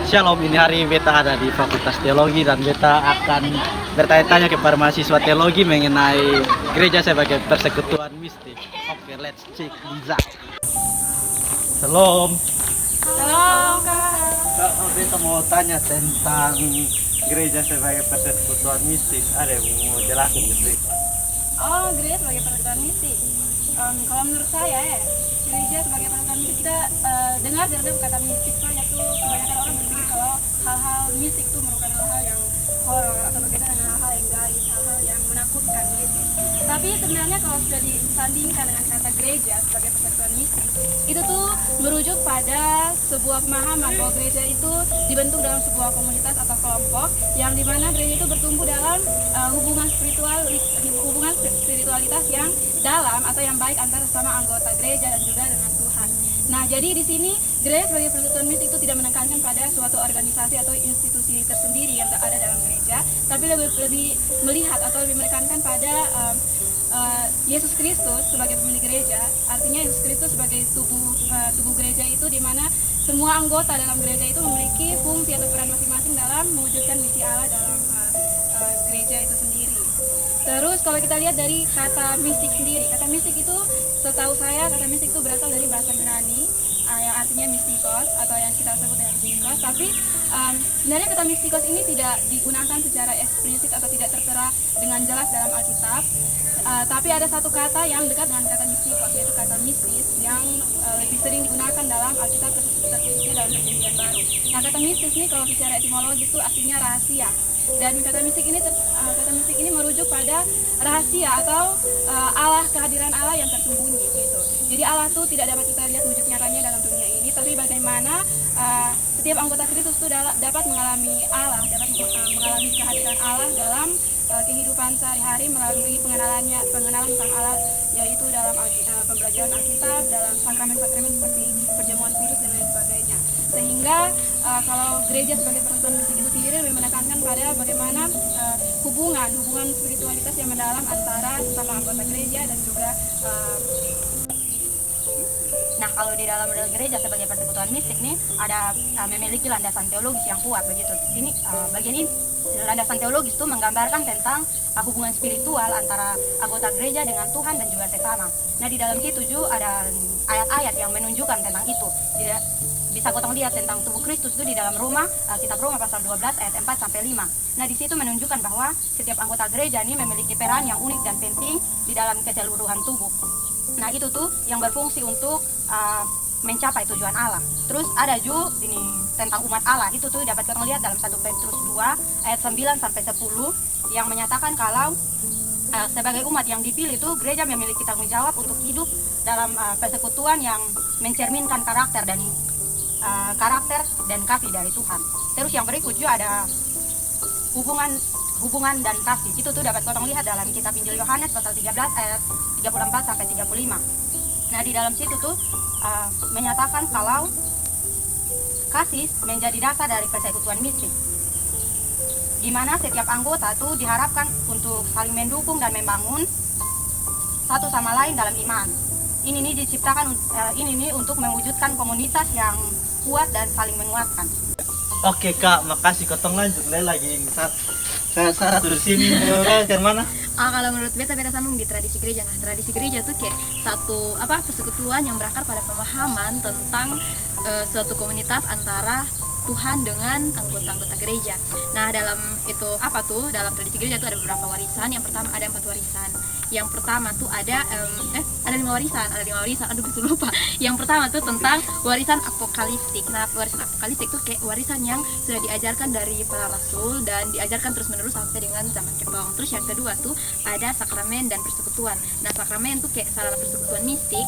Shalom, ini hari beta ada di Fakultas Teologi dan beta akan bertanya-tanya kepada mahasiswa teologi mengenai gereja sebagai persekutuan mistik. Oke, let's check Liza. Shalom. Halo, Kak. Beta mau tanya tentang gereja sebagai persekutuan mistik. Ada yang mau jelasin gitu? Oh, gereja sebagai persekutuan mistik. Kalau menurut saya ya, gereja sebagai persekutuan mistik kita dengar dari kata mistik saja tuh kebanyakan orang berpikir kalau hal-hal mistik itu merupakan hal-hal yang horor atau berkaitan dengan hal-hal yang gaib, hal-hal yang menakutkan gitu. Tapi sebenarnya kalau sudah disandingkan dengan kata gereja sebagai persekutuan mistik, itu tuh merujuk pada sebuah pemahaman bahwa gereja itu dibentuk dalam sebuah komunitas atau kelompok yang dimana gereja itu bertumbuh dalam hubungan spiritualitas yang dalam atau yang baik antara sesama anggota gereja dan juga dengan Tuhan. Nah, jadi di sini gereja sebagai persekutuan mistik itu tidak menekankan pada suatu organisasi atau institusi tersendiri yang ada dalam gereja, tapi lebih melihat atau lebih menekankan pada Yesus Kristus sebagai pemilik gereja. Artinya Yesus Kristus sebagai tubuh gereja itu, di mana semua anggota dalam gereja itu memiliki fungsi atau peran masing-masing dalam mewujudkan misi Allah dalam gereja itu sendiri. Terus kalau kita lihat dari kata mistik sendiri, kata mistik itu setahu saya kata mistik itu berasal dari bahasa Yunani yang artinya mistikos atau yang kita sebut dengan mistikos. Tapi sebenarnya kata mistikos ini tidak digunakan secara eksplisit atau tidak tertera dengan jelas dalam Alkitab. Tapi ada satu kata yang dekat dengan kata mistikos, yaitu kata mistis, yang lebih sering digunakan dalam Alkitab, terkhususnya dalam Perjanjian Baru. Nah, kata mistis ini kalau secara etimologi itu artinya rahasia. Dan kata mistik ini merujuk pada rahasia atau Allah, kehadiran Allah yang tersembunyi gitu. Jadi Allah itu tidak dapat kita lihat wujud nyatanya dalam dunia ini, tapi bagaimana setiap anggota Kristus itu dapat mengalami Allah, dapat mengalami kehadiran Allah dalam kehidupan sehari-hari melalui pengenalan tentang Allah, yaitu dalam pembelajaran Alkitab, dalam sakramen-sakramen seperti perjamuan kudus dan lain sebagainya. Sehingga kalau gereja sebagai persekutuan mistik itu sendiri lebih menekankan pada bagaimana hubungan spiritualitas yang mendalam antara sesama anggota gereja dan juga Nah, kalau di dalam gereja sebagai persekutuan mistik nih ada memiliki landasan teologis yang kuat begitu. Ini bagian ini landasan teologis itu menggambarkan tentang hubungan spiritual antara anggota gereja dengan Tuhan dan juga sesama. Nah, di dalam situ juga ada ayat-ayat yang menunjukkan tentang itu. Bisa kotong lihat tentang tubuh Kristus itu di dalam kitab Roma pasal 12 ayat 4 sampai 5. Nah, di situ menunjukkan bahwa setiap anggota gereja ini memiliki peran yang unik dan penting di dalam keseluruhan tubuh. Nah, itu tuh yang berfungsi untuk mencapai tujuan Allah. Terus ada juga ini tentang umat Allah, itu tuh dapat kita lihat dalam 1 Petrus 2 ayat 9 sampai 10 yang menyatakan kalau sebagai umat yang dipilih itu gereja memiliki tanggung jawab untuk hidup dalam persekutuan yang mencerminkan karakter dan kasih dari Tuhan. Terus yang berikut juga ada hubungan dan kasih. Itu tuh dapat kita lihat dalam kitab Injil Yohanes pasal 13 ayat 34 sampai 35. Nah, di dalam situ tuh menyatakan kalau kasih menjadi dasar dari persekutuan mistik, di mana setiap anggota tuh diharapkan untuk saling mendukung dan membangun satu sama lain dalam iman. Ini nih diciptakan untuk mewujudkan komunitas yang kuat dan saling menguatkan. Oke Kak, makasih. Kotong lanjut lagi ini. Saya di sini dari mana? Kalau menurut beta sambung di tradisi gereja. Nah, tradisi gereja tuh kayak satu persekutuan yang berakar pada pemahaman tentang suatu komunitas antara Tuhan dengan anggota-anggota gereja. Nah, dalam itu dalam tradisi gereja itu ada beberapa warisan. Yang pertama ada 4 warisan. Yang pertama tuh ada 5 warisan. Aduh, bisa lupa. Yang pertama tuh tentang warisan apokaliptik. Nah, warisan apokaliptik tuh kayak warisan yang sudah diajarkan dari para rasul dan diajarkan terus-menerus sampai dengan zaman kebang. Terus yang kedua tuh ada sakramen dan persekutuan. Nah, sakramen tuh kayak sarana persekutuan mistik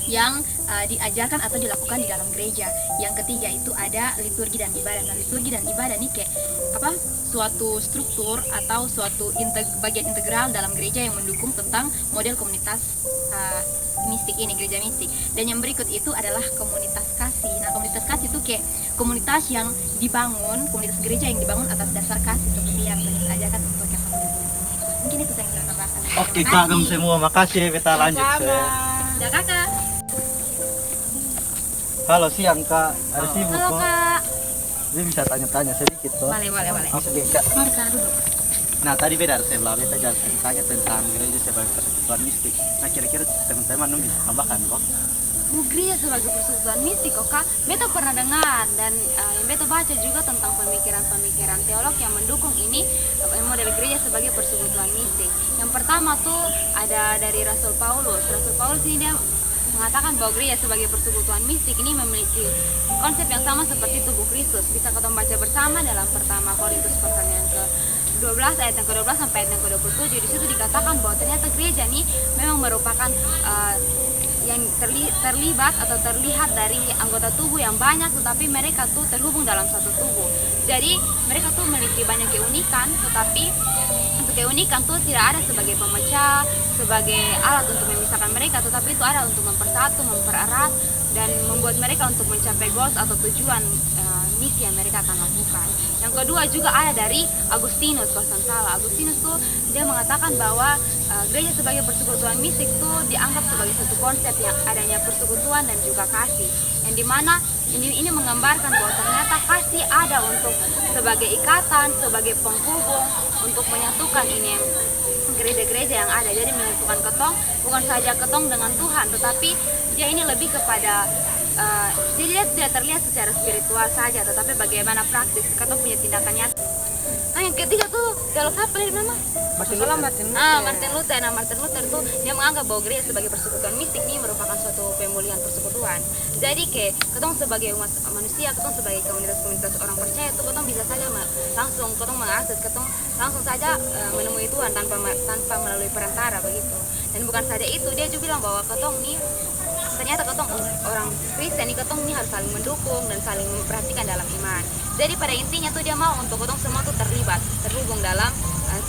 yang diajarkan atau dilakukan di dalam gereja. Yang ketiga itu ada liturgi dan ibadah. Nah, liturgi dan ibadah ini kayak suatu struktur atau suatu bagian integral dalam gereja yang mendukung tentang model komunitas mistik ini, gereja mistik. Dan yang berikut itu adalah komunitas kasih. Nah, komunitas kasih itu kayak komunitas yang dibangun, komunitas gereja yang dibangun atas dasar kasih seperti yang diajarkan untuk yang mungkin itu yang saya tambahkan. Oke Kak, semua makasih. Kita lanjut. Ya, Kakak. Halo, siang Kak. Ada sibuk Halo, kok? Kak. Dia bisa tanya-tanya sedikit toh. Boleh. Oke, Kak. Mari sana duduk. Nah tadi beda sebelah beta jangan tanya tentang gereja sebagai persekutuan mistik. Nah kira-kira teman-teman bisa tambahkan kok? Gereja sebagai persekutuan mistik kok Kak, beta pernah dengar dan yang beta baca juga tentang pemikiran-pemikiran teolog yang mendukung ini model gereja sebagai persekutuan mistik. Yang pertama tuh ada dari Rasul Paulus. Rasul Paulus ini dia mengatakan bahwa gereja sebagai persekutuan mistik ini memiliki konsep yang sama seperti tubuh Kristus. Bisa kita baca bersama dalam pertama Korintus pasal yang ke-12 ayat yang ke-12 sampai ayat yang ke-27. Di situ dikatakan bahwa ternyata gereja ini memang merupakan yang terlibat atau terlihat dari anggota tubuh yang banyak, tetapi mereka tuh terhubung dalam satu tubuh. Jadi mereka tuh memiliki banyak keunikan, tetapi untuk keunikan tuh tidak ada sebagai pemecah, sebagai alat untuk memisahkan mereka, tetapi itu ada untuk mempersatu, mempererat, dan membuat mereka untuk mencapai goals atau tujuan misi yang mereka akan lakukan. Yang kedua juga ada dari Agustinus, kalau tidak salah. Agustinus tuh dia mengatakan bahwa gereja sebagai persekutuan mistik tuh dianggap sebagai satu konsep yang adanya persekutuan dan juga kasih. Yang dimana ini menggambarkan bahwa ternyata kasih ada untuk sebagai ikatan, sebagai penghubung, untuk menyatukan ini gereja-gereja yang ada. Jadi menyatukan ketong bukan saja ketong dengan Tuhan, tetapi dia ini lebih kepada jadi dia tidak terlihat secara spiritual saja, tetapi bagaimana praktis ketong punya tindakan nyata. Nah yang ketiga tuh teolog apa dari mana? Martin Luther. Nah Martin Luther tuh dia menganggap bahwa gereja sebagai persekutuan mistik ini merupakan suatu pemulihan persekutuan. Jadi ketong sebagai umat manusia, ketong sebagai komunitas-komunitas orang percaya tuh ketong bisa saja langsung ketong mengakses, ketong langsung saja menemui Tuhan tanpa melalui perantara begitu. Dan bukan saja itu, dia juga bilang bahwa ketong nih ternyata ketong orang Kristen ini ketong ini harus saling mendukung dan saling memperhatikan dalam iman. Jadi pada intinya tuh dia mau untuk ketong semua tuh terhubung dalam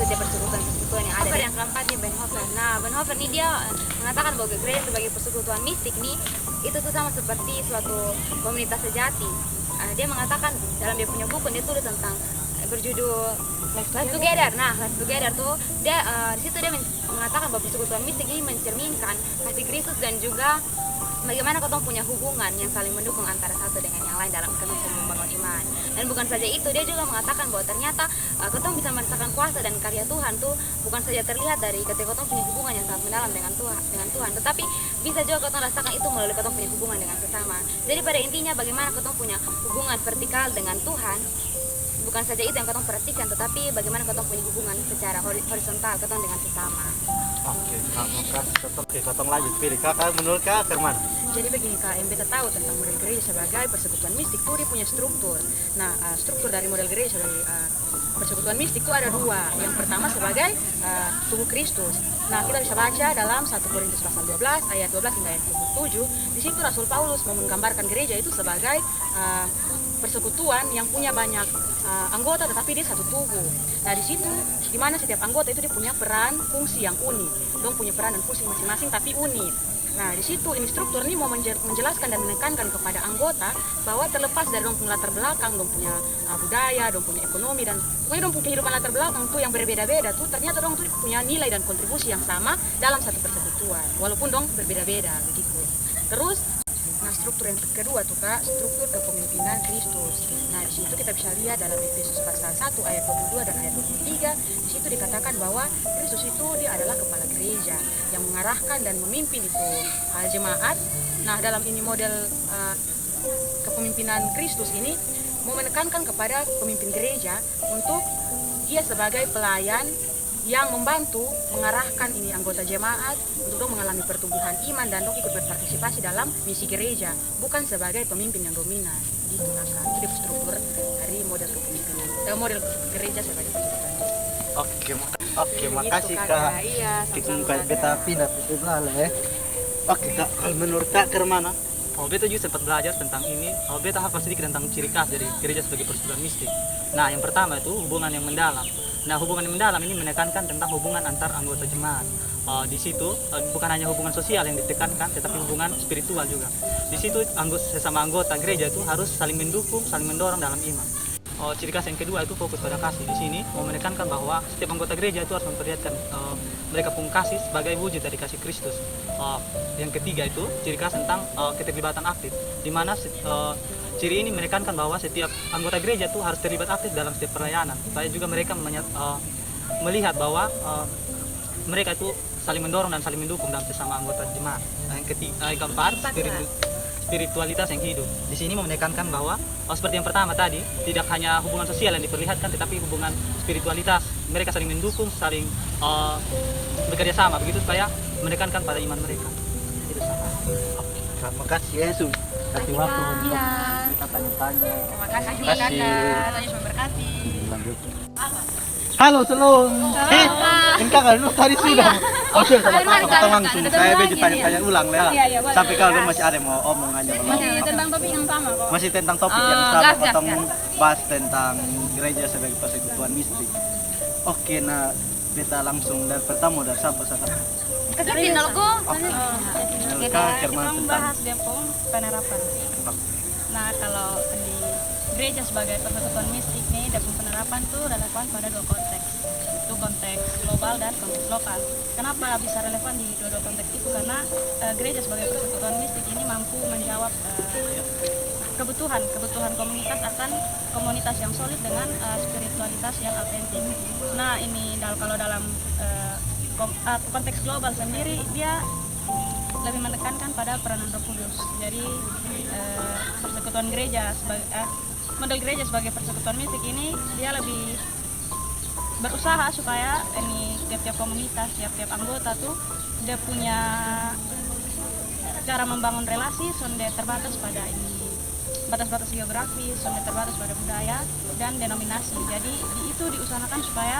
setiap persekutuan yang ada. Yang keempat nih Bonhoeffer. Nah Bonhoeffer ini dia mengatakan bahwa gereja sebagai persekutuan mistik nih itu tuh sama seperti suatu komunitas sejati. Dia mengatakan dalam dia punya buku dia tulis tentang berjudul Life Together. Nah, Life Together tuh dia di situ dia mengatakan bahwa persekutuan mistik ini mencerminkan kasih Kristus dan juga bagaimana ketong punya hubungan yang saling mendukung antara satu dengan yang lain dalam ketong membangun iman. Dan bukan saja itu, dia juga mengatakan bahwa ternyata ketong bisa merasakan kuasa dan karya Tuhan tuh bukan saja terlihat dari ketika ketong punya hubungan yang sangat mendalam dengan Tuhan, tetapi bisa juga ketong rasakan itu melalui ketong punya hubungan dengan sesama. Jadi pada intinya bagaimana ketong punya hubungan vertikal dengan Tuhan, bukan saja itu yang ketong perhatikan, tetapi bagaimana ketong punya hubungan secara horizontal ketong dengan sesama. Oke, ketong lanjut pilih. Kakak menurut Kak Firman? Jadi begini Kak, yang kita tahu tentang model gereja sebagai persekutuan mistik tuh dia punya struktur. Nah, struktur dari model gereja sebagai persekutuan mistik itu ada dua. Yang pertama sebagai tubuh Kristus. Nah, kita bisa baca dalam 1 Korintus pasal 12 ayat 12 hingga ayat 27. Di situ Rasul Paulus mau menggambarkan gereja itu sebagai persekutuan yang punya banyak anggota tetapi dia satu tubuh. Nah di situ di mana setiap anggota itu dia punya peran fungsi yang unik. Dong punya peran dan fungsi masing-masing tapi unik. Nah di situ ini struktur ini mau menjelaskan dan menekankan kepada anggota bahwa terlepas dari dong punya latar belakang, dong punya budaya, dong punya ekonomi dan pokoknya dong punya kehidupan latar belakang tuh yang berbeda-beda tuh ternyata dong tuh punya nilai dan kontribusi yang sama dalam satu persekutuan walaupun dong berbeda-beda begitu. Terus nah struktur yang kedua tuh Kak, struktur kepemimpinan Kristus. Nah di situ kita bisa lihat dalam Efesus pasal 1 ayat 22 dan ayat 23. Di situ dikatakan bahwa Kristus itu dia adalah kepala gereja yang mengarahkan dan memimpin itu jemaat. Nah dalam ini model kepemimpinan Kristus ini mau menekankan kepada pemimpin gereja untuk dia sebagai pelayan yang membantu mengarahkan ini anggota jemaat untuk mengalami pertumbuhan iman dan ikut berpartisipasi dalam misi gereja, bukan sebagai pemimpin yang dominan. Gitu Kakak. Itu struktur dari model kepemimpinan, model gereja sebagai persekutuan. Oke, makasih Kak. Iya, Kita beta pindah ke sebelah ya. Oke Kak, menurut Kak ke mana? Beta juga sempat belajar tentang ini. Beta hafal sedikit tentang ciri khas dari gereja sebagai persekutuan mistik. Nah, yang pertama itu hubungan yang mendalam. Nah, hubungan yang mendalam ini menekankan tentang hubungan antar anggota jemaat. Di situ bukan hanya hubungan sosial yang ditekankan, tetapi hubungan spiritual juga. Di situ sesama anggota gereja itu harus saling mendukung, saling mendorong dalam iman. Ciri khas yang kedua itu fokus pada kasih. Di sini mau menekankan bahwa setiap anggota gereja itu harus memperlihatkan mereka pun kasih sebagai wujud dari kasih Kristus. Yang ketiga itu ciri khas tentang keterlibatan aktif, di mana ciri ini menekankan bahwa setiap anggota gereja tuh harus terlibat aktif dalam setiap pelayanan, supaya juga mereka melihat bahwa mereka itu saling mendorong dan saling mendukung dalam sesama anggota jemaat. Yang keempat, spiritualitas yang hidup. Di sini menekankan bahwa seperti yang pertama tadi, tidak hanya hubungan sosial yang diperlihatkan, tetapi hubungan spiritualitas. Mereka saling mendukung, saling bekerja sama, begitu supaya menekankan pada iman mereka. Itu sama. Terima kasih Yesus. Kasih waktu untuk kita tanya-tanya. Terima kasih juga Kasih. kakak. Tuhan Yesus memberkati. Lanjut. Halo Selung. Ini kakak lu tadi sudah. Oke, sama langsung. Saya baju tanya-tanya ulang ya. Sampai kalau masih ada mau omongannya Masih tentang topik yang sama kok. masih tentang topik yang sama ketemu bahas tentang gereja sebagai persekutuan mistik. Oke, nah kita langsung dari pertama dari siapa saja? Kasih nolgo. Kita tentang Membahas Depok penerapan. Nah, kalau di gereja sebagai persekutuan mistik nih, Depok penerapan tuh relevan pada dua konteks. Itu konteks global dan konteks lokal. Kenapa bisa relevan di dua konteks itu? Karena gereja sebagai persekutuan mistik ini mampu menjawab kebutuhan komunitas akan komunitas yang solid dengan spiritualitas yang autentik. Nah, ini kalau dalam konteks global sendiri dia lebih menekankan pada peranan Roh Kudus. Jadi persekutuan gereja sebagai model gereja sebagai persekutuan mistik ini dia lebih berusaha supaya ini tiap-tiap komunitas, tiap-tiap anggota tuh dia punya cara membangun relasi sonde terbatas pada ini batas-batas geografis, sonde terbatas pada budaya dan denominasi. Jadi itu diusahakan supaya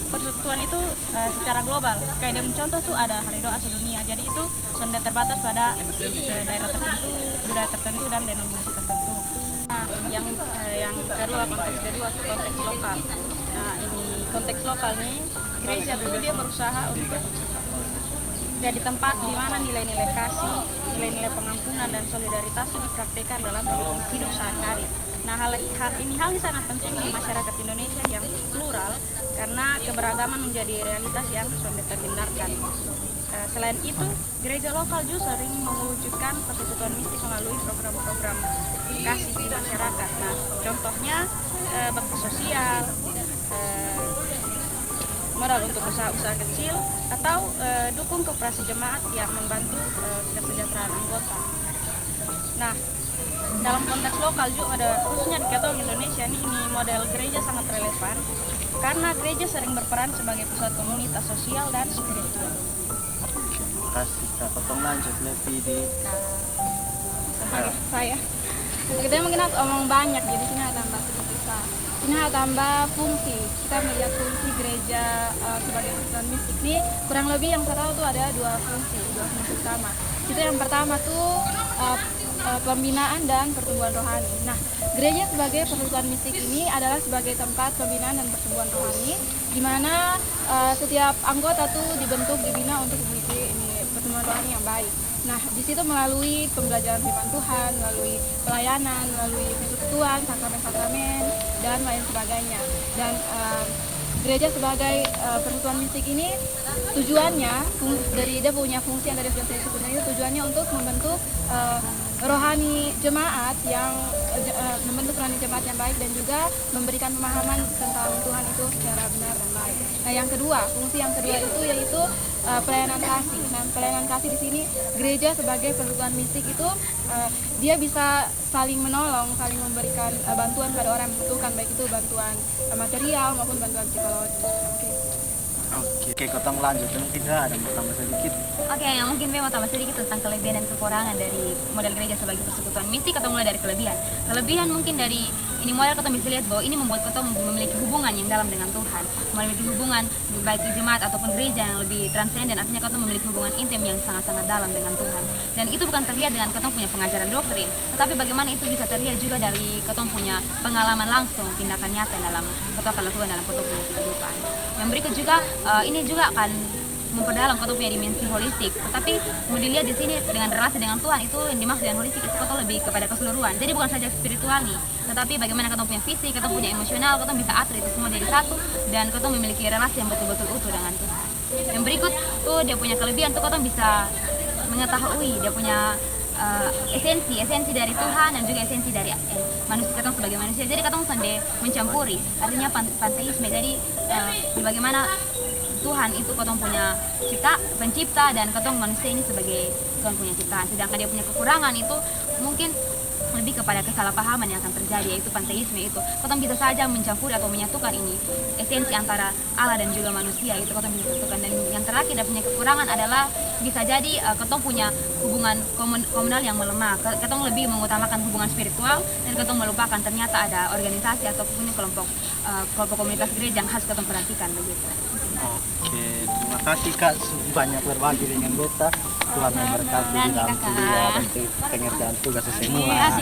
persekutuan itu secara global. Kayak dia contoh tuh ada hari doa sedunia. Jadi itu sonde terbatas pada daerah tertentu, budaya tertentu dan denominasi tertentu. Nah, yang kedua konteks lokal. Nah, ini konteks lokal nih gereja dulu dia berusaha untuk jadi tempat di mana nilai-nilai kasih, nilai-nilai pengampunan dan solidaritas itu dipraktikkan dalam hidup sehari-hari. Nah, hal ini sangat penting di masyarakat Indonesia yang plural karena keberagaman menjadi realitas yang sudah terhindarkan. Selain itu, gereja lokal juga sering mewujudkan persekutuan mistik melalui program-program kasih di masyarakat. Nah, contohnya bakti sosial, modal untuk usaha-usaha kecil, atau dukung koperasi jemaat yang membantu kesejahteraan anggota. Nah, dalam konteks lokal juga ada, khususnya di Katolik Indonesia ini model gereja sangat relevan karena gereja sering berperan sebagai pusat komunitas sosial dan spiritual. Terima kasih. Kita potong lanjut lebih di Saya kita mungkin harus omong banyak, jadi sini ada tambah sedikit. Ini ada tambah fungsi. Kita melihat fungsi gereja sebagai persekutuan mistik ini kurang lebih yang saya tahu tuh ada dua fungsi utama. Itu yang pertama tuh pembinaan dan pertumbuhan rohani. Nah, gereja sebagai persekutuan mistik ini adalah sebagai tempat pembinaan dan pertumbuhan rohani, di mana setiap anggota tuh dibentuk, dibina untuk memiliki pertumbuhan rohani yang baik. Nah, di situ melalui pembelajaran firman Tuhan, melalui pelayanan, melalui persekutuan, sakramen-sakramen, dan lain sebagainya. Dan gereja sebagai persekutuan mistik ini tujuannya dari dia punya fungsi yang dari sudah saya sebutkan itu tujuannya untuk membentuk rohani jemaat yang baik dan juga memberikan pemahaman tentang Tuhan itu secara benar dan baik. Nah, fungsi yang kedua itu yaitu pelayanan kasih. Nah, pelayanan kasih di sini gereja sebagai persekutuan mistik itu dia bisa saling menolong, saling memberikan bantuan pada orang yang membutuhkan, baik itu bantuan material maupun bantuan psikologis. Oke, potong lanjut. Mungkin ada mau tambah sedikit. Oke, yang mungkin mau tambah sedikit tentang kelebihan dan kekurangan dari model gereja sebagai persekutuan mistik, atau mulai dari kelebihan. Kelebihan mungkin dari ini model kita bisa lihat bahwa ini membuat kita memiliki hubungan yang dalam dengan Tuhan, memiliki hubungan baik di jemaat ataupun gereja yang lebih transenden, artinya kita memiliki hubungan intim yang sangat-sangat dalam dengan Tuhan. Dan itu bukan terlihat dengan kita punya pengajaran doktrin, tetapi bagaimana itu bisa terlihat juga dari kita punya pengalaman langsung, tindakan nyata dalam kita akan lakukan dalam kita punya kehidupan. Yang berikut juga ini juga akan memperdalam kota punya dimensi holistik, tetapi mau dilihat di sini dengan relasi dengan Tuhan itu yang dimaksud dengan holistik itu kota lebih kepada keseluruhan. Jadi bukan saja spiritual nih, tetapi bagaimana kota punya fisik, kota punya emosional, kota bisa atur itu semua jadi satu dan kota memiliki relasi yang betul-betul utuh dengan Tuhan. Yang berikut tuh dia punya kelebihan tuh kota bisa mengetahui dia punya esensi dari Tuhan dan juga esensi dari manusia, katong sebagai manusia. Jadi katong sende mencampuri, artinya panteisme. Jadi bagaimana Tuhan itu katong punya pencipta, dan katong manusia ini sebagai Tuhan punya ciptaan. Sedangkan dia punya kekurangan itu mungkin lebih kepada kesalahpahaman yang akan terjadi, yaitu panteisme itu. Katong bisa saja mencampuri atau menyatukan ini esensi antara Allah dan juga manusia, itu katong bisa satukan. Dan yang terakhir, dan punya kekurangan adalah bisa jadi katong punya hubungan komunal yang melemah. Katong lebih mengutamakan hubungan spiritual, dan katong melupakan ternyata ada organisasi ataupun kelompok komunitas gereja yang harus katong perhatikan begitu. Oke, terima kasih Kak banyak berbagi dengan beta. Tuhan memberkati di dalam kuliah dan pengerjaan tugas semua.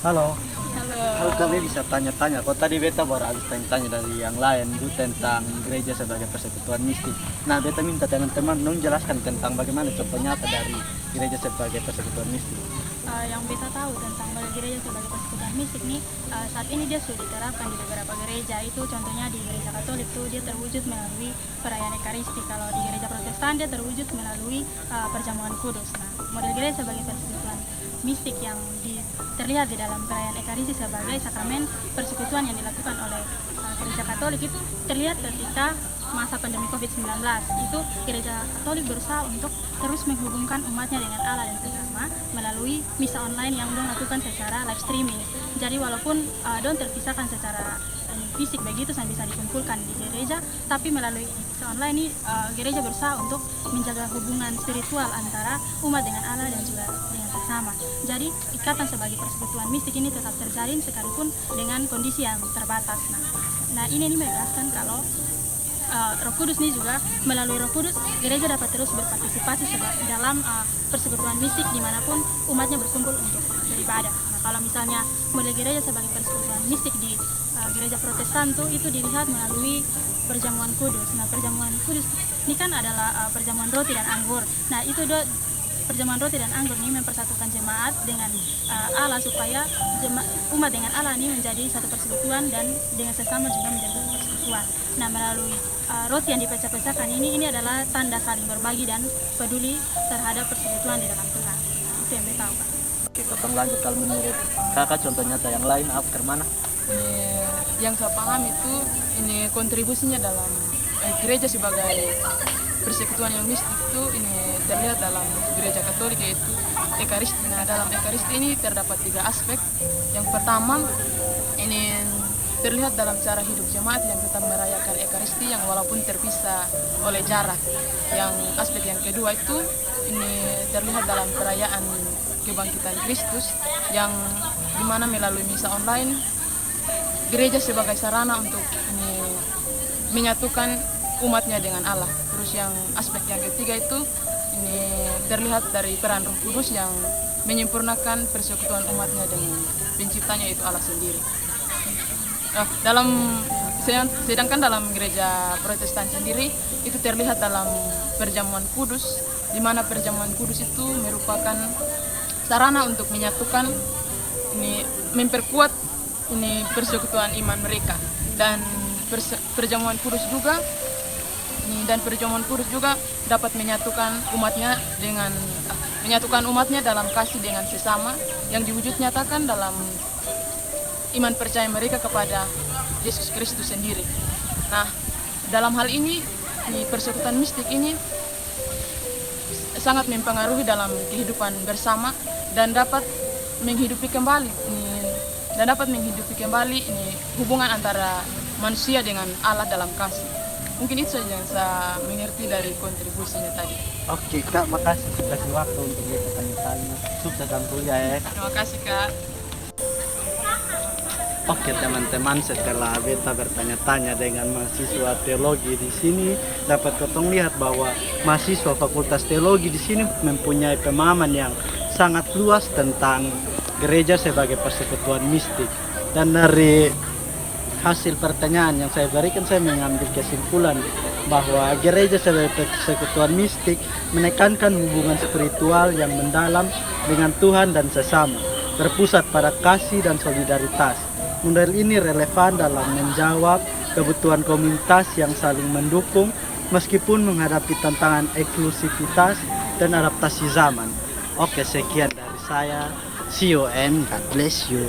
Halo. Halo, kami bisa tanya-tanya. Kok tadi beta baru habis tanya-tanya dari yang lain Bu tentang gereja sebagai persekutuan mistik. Nah, beta minta teman-teman menjelaskan tentang bagaimana contoh nyata dari gereja sebagai persekutuan mistik. Yang beta tahu tentang gereja sebagai persekutuan mistik nih, saat ini dia sudah diterapkan di beberapa gereja. Itu contohnya di gereja Katolik tuh dia terwujud melalui perayaan Ekaristi. Kalau di gereja Protestan dia terwujud melalui perjamuan kudus. Nah, model gereja sebagai persekutuan mistik yang terlihat di dalam perayaan Ekaristi sebagai sakramen persekutuan yang dilakukan oleh gereja Katolik itu terlihat ketika masa pandemi COVID-19. Itu gereja Katolik berusaha untuk terus menghubungkan umatnya dengan Allah dan sesama melalui misa online yang dong lakukan secara live streaming. Jadi walaupun dong terpisahkan secara fisik begitu dan bisa dikumpulkan di gereja, tapi melalui misa online ini gereja berusaha untuk menjaga hubungan spiritual antara umat dengan Allah dan juga dengan sesama. Jadi ikatan sebagai persekutuan mistik ini tetap terjalin sekalipun dengan kondisi yang terbatas. Nah ini menegaskan kalau Roh Kudus ini juga melalui Roh Kudus gereja dapat terus berpartisipasi dalam persekutuan mistik dimanapun umatnya berkumpul untuk beribadah. Nah kalau misalnya model gereja sebagai persekutuan mistik di gereja Protestan tuh itu dilihat melalui perjamuan kudus. Nah perjamuan kudus ini kan adalah perjamuan roti dan anggur. Nah itu perjamuan roti dan anggur ini mempersatukan jemaat dengan Allah supaya umat dengan Allah ini menjadi satu persekutuan dan dengan sesama juga menjadi satu persekutuan. Nah melalui roti yang dipecah-pecahkan ini adalah tanda saling berbagi dan peduli terhadap persekutuan di dalam Tuhan. Itu yang kita tahu, Pak. Oke, potong lanjut kalau menurut kakak contoh nyata yang lain ke mana? Yang saya paham itu ini kontribusinya dalam gereja sebagai persekutuan yang mistik itu ini terlihat dalam gereja Katolik, yaitu Ekaristi. Nah dalam Ekaristi ini terdapat 3 aspek. Yang pertama ini terlihat dalam cara hidup jemaat yang tetap merayakan Ekaristi yang walaupun terpisah oleh jarak. Yang aspek yang kedua itu ini terlihat dalam perayaan kebangkitan Kristus yang dimana melalui misa online gereja sebagai sarana untuk ini menyatukan umatnya dengan Allah. Terus yang aspek yang ketiga itu ini terlihat dari peran Roh Kudus yang menyempurnakan persekutuan umatnya dengan penciptanya yaitu Allah sendiri. Nah, sedangkan dalam gereja Protestan sendiri itu terlihat dalam perjamuan kudus, di mana perjamuan kudus itu merupakan sarana untuk menyatukan ini, memperkuat ini persekutuan iman mereka. Dan perjamuan kudus juga dapat menyatukan umatnya dalam kasih dengan sesama yang diwujud nyatakan dalam iman percaya mereka kepada Yesus Kristus sendiri. Nah, dalam hal ini persekutuan mistik ini sangat mempengaruhi dalam kehidupan bersama dan dapat menghidupi kembali hubungan antara manusia dengan Allah dalam kasih. Mungkin itu saja yang saya mengerti dari kontribusinya tadi. Oke Kak, makasih sudah kasih waktu untuk kita tanya-tanya. Sukses dalam kuliah ya. Terima kasih Kak. Oke teman-teman, setelah beta bertanya-tanya dengan mahasiswa teologi di sini, dapat ketong lihat bahwa mahasiswa Fakultas Teologi di sini mempunyai pemahaman yang sangat luas tentang gereja sebagai persekutuan mistik. Dan dari hasil pertanyaan yang saya berikan, saya mengambil kesimpulan bahwa gereja sebagai persekutuan mistik menekankan hubungan spiritual yang mendalam dengan Tuhan dan sesama, berpusat pada kasih dan solidaritas. Model ini relevan dalam menjawab kebutuhan komunitas yang saling mendukung meskipun menghadapi tantangan eksklusivitas dan adaptasi zaman. Oke, sekian dari saya. See you and God bless you.